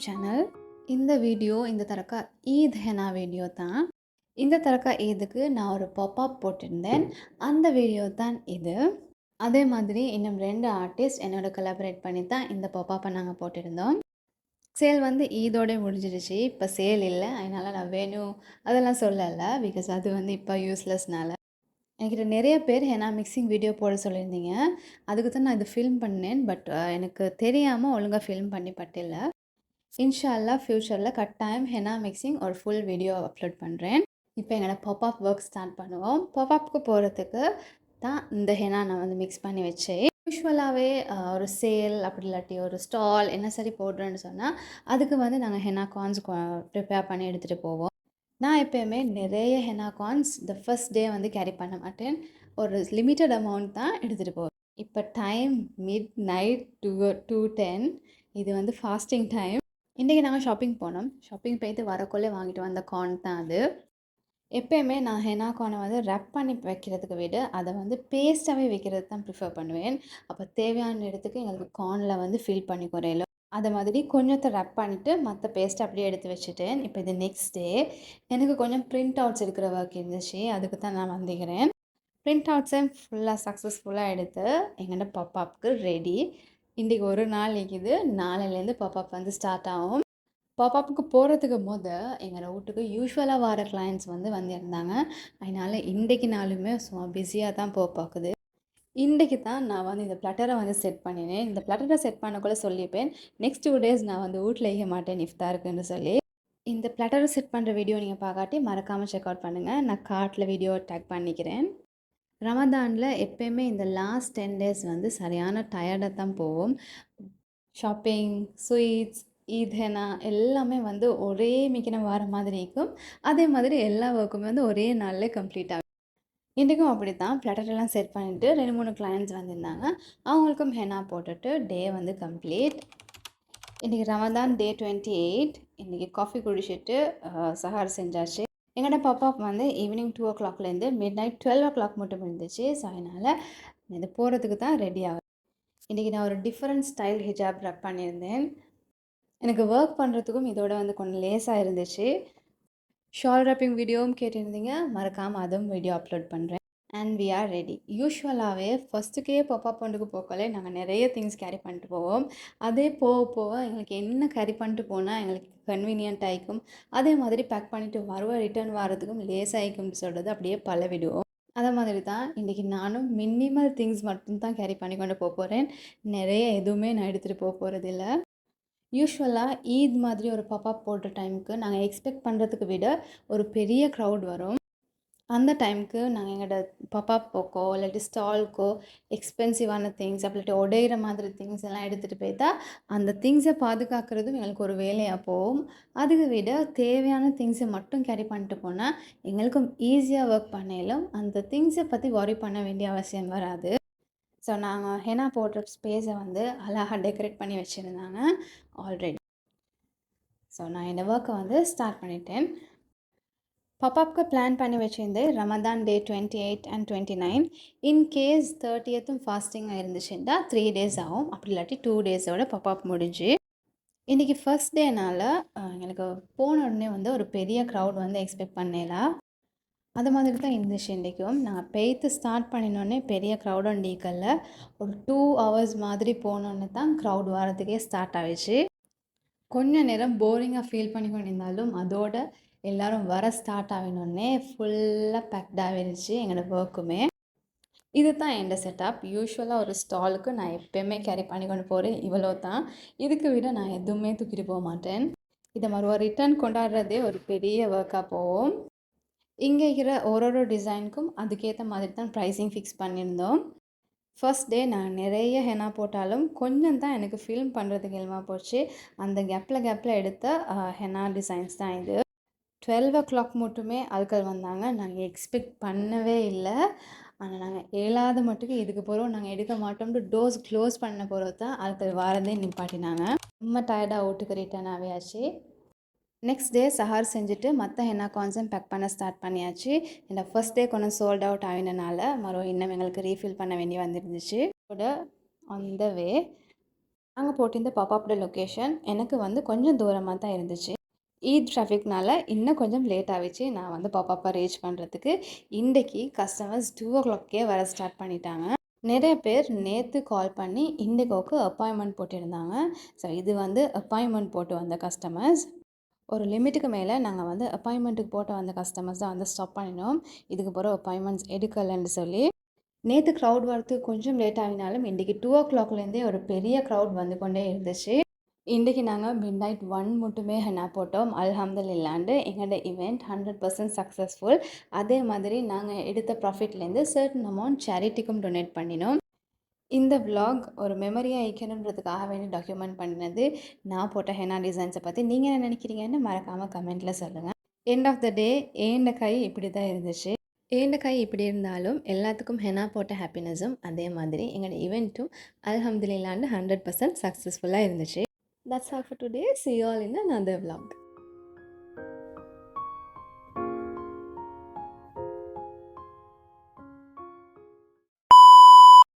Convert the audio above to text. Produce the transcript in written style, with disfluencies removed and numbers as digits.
Channel. இந்த video இந்த தரக்கா Eid henna video தான். இந்த தரக்கா ஈதுக்கு நான் ஒரு பாப்அப் போட்டிருந்தேன். அந்த வீடியோ தான் இது. அதே மாதிரி இன்னும் 2 ஆர்டிஸ்ட் என்னோட கொலாபரேட் பண்ணி தான் இந்த பாப்அப்பை நாங்கள் போட்டிருந்தோம். சேல் வந்து ஈதோட முடிஞ்சிடுச்சு. இப்போ சேல் இல்லை, அதனால் நான் வேணும் அதெல்லாம் சொல்லலை. பிகாஸ் அது வந்து இப்போ யூஸ்லெஸ்னால. என்கிட்ட நிறைய பேர் ஹெனா மிக்சிங் வீடியோ போட சொல்லியிருந்தீங்க. அதுக்கு தான் நான் இது ஃபில்ம் பண்ணேன். பட் எனக்கு தெரியாமல் ஒழுங்காக ஃபில்ம் பண்ணி பட்டில்ல. இன்ஷா அல்லாஹ் ஃப்யூச்சரில் கட்டாயம் ஹெனா மிக்சிங் ஒரு ஃபுல் வீடியோ அப்லோட் பண்ணுறேன். இப்போ எங்களோட பாப்அப் ஒர்க் ஸ்டார்ட் பண்ணுவோம். பாப்அப்க்கு போகிறதுக்கு தான் இந்த ஹெனா நான் வந்து மிக்ஸ் பண்ணி வச்சேன். யூஸ்வலாகவே ஒரு சேல் அப்படி இல்லாட்டி ஒரு ஸ்டால் என்ன சரி போடுறேன்னு சொன்னால் அதுக்கு வந்து நாங்கள் ஹெனா கார்ன்ஸ் ப்ரிப்பேர் பண்ணி எடுத்துகிட்டு போவோம். நான் எப்போயுமே நிறைய henna corns the first day வந்து கேரி பண்ண மாட்டேன். ஒரு லிமிட்டட் அமௌண்ட் தான் எடுத்துகிட்டு போவேன். இப்போ டைம் மிட் நைட் 2:10. இது வந்து ஃபாஸ்டிங் டைம். இன்றைக்கி நாங்கள் ஷாப்பிங் போனோம். ஷாப்பிங் போயிட்டு வரக்குள்ளே வாங்கிட்டு வந்த கார்ன் தான் அது. எப்போயுமே நான் ஹெனா கார்னை வந்து ரேப் பண்ணி வைக்கிறதுக்கு விட அதை வந்து பேஸ்ட்டாகவே வைக்கிறது தான் ப்ரிஃபர் பண்ணுவேன். அப்போ தேவையான இடத்துக்கு எங்களுக்கு கார்னில் வந்து ஃபில் பண்ணி குறையலும். அதை மாதிரி கொஞ்சத்தை ரேப் பண்ணிவிட்டு மற்ற பேஸ்ட்டை அப்படியே எடுத்து வச்சுட்டேன். இப்போ இது நெக்ஸ்ட் டே எனக்கு கொஞ்சம் பிரிண்ட் அவுட்ஸ் எடுக்கிற ஒர்க் இருந்துச்சு. அதுக்கு தான் நான் வந்துக்கிறேன். பிரிண்ட் அவுட்ஸை ஃபுல்லாக சக்ஸஸ்ஃபுல்லாக எடுத்து எங்கள்கிட்ட பாப்அப்க்கு ரெடி. இன்றைக்கி ஒரு நாள் இருக்குது. நாளையிலேருந்து பாப்அப் வந்து ஸ்டார்ட் ஆகும். பாப்அப்புக்கு போகிறதுக்கு எங்களோட வீட்டுக்கு யூஸ்வலாக வர கிளைண்ட்ஸ் வந்து வந்திருந்தாங்க. அதனால் இன்றைக்கு நாளுமே சும்மா பிஸியாக தான் பார்க்குது. இன்றைக்கு தான் நான் வந்து இந்த ப்ளட்டரை வந்து செட் பண்ணினேன். இந்த ப்ளட்டரை செட் பண்ணக்குள்ளே சொல்லியிருப்பேன், நெக்ஸ்ட் 2 டேஸ் நான் வந்து வீட்டில் வைக்க மாட்டேன் இஃப்தாருக்குன்னு சொல்லி. இந்த ப்ளட்டரை செட் பண்ணுற வீடியோ நீங்கள் பார்க்காட்டி மறக்காமல் செக் அவுட் பண்ணுங்கள். நான் கார்ட்டில் வீடியோ டேக் பண்ணிக்கிறேன். ரமதானில் எப்போயுமே இந்த லாஸ்ட் 10 டேஸ் வந்து சரியான டயர்டாக தான் போகும். ஷாப்பிங், ஸ்வீட்ஸ், ஈத் ஹெனா எல்லாமே வந்து ஒரே மிக்கின வார மாதிரி இருக்கும். அதே மாதிரி எல்லா ஒர்க்குமே வந்து ஒரே நாளில் கம்ப்ளீட் ஆகும். இன்றைக்கும் அப்படி தான் ப்ளட்டரெல்லாம் செட் பண்ணிவிட்டு 2-3 கிளைண்ட்ஸ் வந்திருந்தாங்க. அவங்களுக்கும் ஹெனா போட்டுட்டு டே வந்து கம்ப்ளீட். இன்றைக்கி ரமதான் டே 28. இன்றைக்கி காஃபி குடிச்சிட்டு சஹார் செஞ்சாச்சு. எங்களோட பாப்அப் வந்து ஈவினிங் 2 o'clockலேருந்து மிட் நைட் 12 o'clock மட்டும் இருந்துச்சு. ஸோ அதனால் இது போகிறதுக்கு தான் ரெடி ஆகும். இன்றைக்கி நான் ஒரு டிஃப்ரெண்ட் ஸ்டைல் ஹிஜாப் ரப் பண்ணியிருந்தேன். எனக்கு ஒர்க் பண்ணுறதுக்கும் இதோட வந்து கொஞ்சம் லேஸாக இருந்துச்சு. ஷால் ரப்பிங் வீடியோவும் கேட்டிருந்தீங்க. மறக்காமல் அதுவும் வீடியோ அப்லோட் பண்ணுறேன். And we are ready. யூஸ்வலாகவே ஃபஸ்ட்டுக்கே பாப்அப் பண்ணுக்கு போக்கலே நாங்கள் நிறைய திங்ஸ் கேரி பண்ணிட்டு போவோம். அதே போக போக எங்களுக்கு என்ன கேரி பண்ணிட்டு போனால் எங்களுக்கு கன்வீனியன்ட் ஆகிக்கும், அதே மாதிரி பேக் பண்ணிவிட்டு ரிட்டர்ன் வரதுக்கும் லேஸ் ஆகிக்கும்னு சொல்கிறது அப்படியே பழவிடுவோம். அதே மாதிரி தான் இன்றைக்கி நானும் மினிமல் திங்ஸ் மட்டும்தான் கேரி பண்ணி கொண்டு போகிறேன். நிறைய எதுவுமே நான் எடுத்துகிட்டு போகிறதில்ல. யூஸ்வலாக ஈத் மாதிரி ஒரு பாப்அப் போடுற டைமுக்கு நாங்கள் எக்ஸ்பெக்ட் பண்ணுறதுக்கு விட ஒரு பெரிய க்ரௌட் வரும். அந்த டைமுக்கு நாங்கள் எங்களோட பாப்அப் போக்கோ இல்லாட்டி ஸ்டால்க்கோ எக்ஸ்பென்சிவான திங்ஸ் அப்படி உடையிற மாதிரி திங்ஸ் எல்லாம் எடுத்துகிட்டு போய்த்தா அந்த திங்ஸை பாதுகாக்கிறதும் எங்களுக்கு ஒரு வேலையாக போகும். அதுக்கு விட தேவையான திங்ஸை மட்டும் கேரி பண்ணிட்டு போனால் எங்களுக்கும் ஈஸியாக ஒர்க் பண்ணலும் அந்த திங்ஸை பற்றி ஒரி பண்ண வேண்டிய அவசியம் வராது. ஸோ நாங்கள் ஹெனா போடுற ஸ்பேஸை வந்து அழகாக டெக்கரேட் பண்ணி வச்சுருந்தாங்க ஆல்ரெடி. ஸோ நான் இந்த ஒர்க்கை வந்து ஸ்டார்ட் பண்ணிட்டேன். பாப்அப்க்கு பிளான் பண்ணி வச்சுருந்து ரமதான் டே 28 அண்ட் 29. இன்கேஸ் 30th ஃபாஸ்டிங்காக இருந்துச்சுன்னா 3 days ஆகும். அப்படி இல்லாட்டி 2 days பாப்அப் முடிஞ்சு. இன்றைக்கி ஃபர்ஸ்ட் டேனால் எங்களுக்கு போன உடனே வந்து ஒரு பெரிய க்ரௌட் வந்து எக்ஸ்பெக்ட் பண்ணலாம். அது மாதிரி தான் இருந்துச்சு. இன்றைக்கும் நாங்கள் பெய்த்து ஸ்டார்ட் பண்ணினோடனே பெரிய க்ரௌடும் டீக்கல்ல. ஒரு 2 hours மாதிரி போனோன்னே தான் க்ரௌட் வரதுக்கே ஸ்டார்ட் ஆகிடுச்சு. கொஞ்சம் நேரம் போரிங்காக ஃபீல் பண்ணி கொண்டிருந்தாலும் அதோட எல்லோரும் வர ஸ்டார்ட் ஆகினோடனே ஃபுல்லாக பேக்ட் ஆகிடுச்சு எங்களோட ஒர்க்குமே. இது தான் எந்த செட்டப். யூஸ்வலாக ஒரு ஸ்டாலுக்கு நான் எப்போயுமே கேரி பண்ணி கொண்டு போகிறேன். இவ்வளோ தான். இதுக்கு விட நான் எதுவுமே தூக்கிட்டு போக மாட்டேன். இதை ஒரு ரிட்டர்ன் கொண்டாடுறதே ஒரு பெரிய ஒர்க்காக போகும். இங்கே இருக்கிற ஒரு டிசைனுக்கும் அதுக்கேற்ற மாதிரி தான் ப்ரைஸிங் ஃபிக்ஸ் பண்ணியிருந்தோம். ஃபர்ஸ்ட் டே நான் நிறைய ஹெனா போட்டாலும் கொஞ்சம் தான் எனக்கு ஃபில்ம் பண்ணுறதுக்கு எல்லாம் போச்சு. அந்த கேப்பில் எடுத்த ஹெனா டிசைன்ஸ் தான் இது. 12 o'clock மட்டுமே ஆட்கள் வந்தாங்க. நாங்கள் எக்ஸ்பெக்ட் பண்ணவே இல்லை. ஆனால் நாங்கள் 7வது மட்டுக்கு இதுக்கு போகிறோம், நாங்கள் எடுக்க மாட்டோம்னு டோர்ஸ் க்ளோஸ் பண்ண போகிறது தான் ஆட்கள் வாரதே நிப்பாட்டினாங்க. ரொம்ப டயர்டாக வீட்டுக்கு ரிட்டர்ன் ஆகியாச்சு. நெக்ஸ்ட் டே சஹார் செஞ்சுட்டு மற்ற ஹெனா கார்ன்ஸும் பேக் பண்ண ஸ்டார்ட் பண்ணியாச்சு. இந்த ஃபர்ஸ்ட் டே கொஞ்சம் சோல்ட் அவுட் ஆகினனால இன்னும் எங்களுக்கு ரீஃபில் பண்ண வேண்டி வந்துருந்துச்சு. ஆன் த வே நாங்கள் போட்டிருந்த பாப்பாப்போட லொக்கேஷன் எனக்கு வந்து கொஞ்சம் தூரமாக தான் இருந்துச்சு. ஈத் டிராஃபிக்னால இன்னும் கொஞ்சம் லேட் ஆகிடுச்சு நான் வந்து பாப்பாப்பை ரீச் பண்ணுறதுக்கு. இன்றைக்கி கஸ்டமர்ஸ் 2 o'clockே வர ஸ்டார்ட் பண்ணிட்டாங்க. நிறைய பேர் நேற்று கால் பண்ணி இண்டிகோக்கு அப்பாயின்மெண்ட் போட்டிருந்தாங்க. ஸோ இது வந்து அப்பாயின்மெண்ட் போட்டு வந்த கஸ்டமர்ஸ். ஒரு லிமிட்டுக்கு மேலே நாங்கள் வந்து அப்பாயின்மெண்ட்டுக்கு போட்டு வந்த கஸ்டமர்ஸ் தான் வந்து ஸ்டாப் பண்ணினோம். இதுக்கு பிறகு அப்பாயின்மெண்ட்ஸ் எடுக்கலைன்னு சொல்லி. நேற்று க்ரௌட் வரத்துக்கு கொஞ்சம் லேட் ஆகினாலும் இன்றைக்கி 2 o'clockலேருந்தே ஒரு பெரிய க்ரௌட் வந்து கொண்டே இருந்துச்சு. இன்றைக்கி நாங்கள் மிட்நைட் 1 மட்டுமே ஹெனா போட்டோம். அல்ஹம்துலில்லாஹ்ண்டு எங்களோட இவெண்ட் 100% சக்ஸஸ்ஃபுல். அதே மாதிரி நாங்கள் எடுத்த ப்ராஃபிட்லேருந்து சர்டன் அமௌண்ட் சேரிட்டிக்கும் டொனேட் பண்ணினோம். இந்த விலாக் ஒரு மெமரியாக இருக்கணுன்றதுக்காக வேண்டி டாக்குமெண்ட் பண்ணினது. நான் போட்ட ஹெனா டிசைன்ஸை பற்றி நீங்கள் என்ன நினைக்கிறீங்கன்னு மறக்காமல் கமெண்ட்டில் சொல்லுங்கள். எண்ட் ஆஃப் த டே ஏண்ட கை இப்படி தான் இருந்துச்சு. ஏண்ட கை இப்படி இருந்தாலும் எல்லாத்துக்கும் ஹெனா போட்ட ஹாப்பினஸும் அதே மாதிரி எங்களோட ஈவெண்ட்டும் அல்ஹம்துலில்லாஹ்ண்டு 100% சக்ஸஸ்ஃபுல்லாக இருந்துச்சு. That's all for today. See you all in another vlog.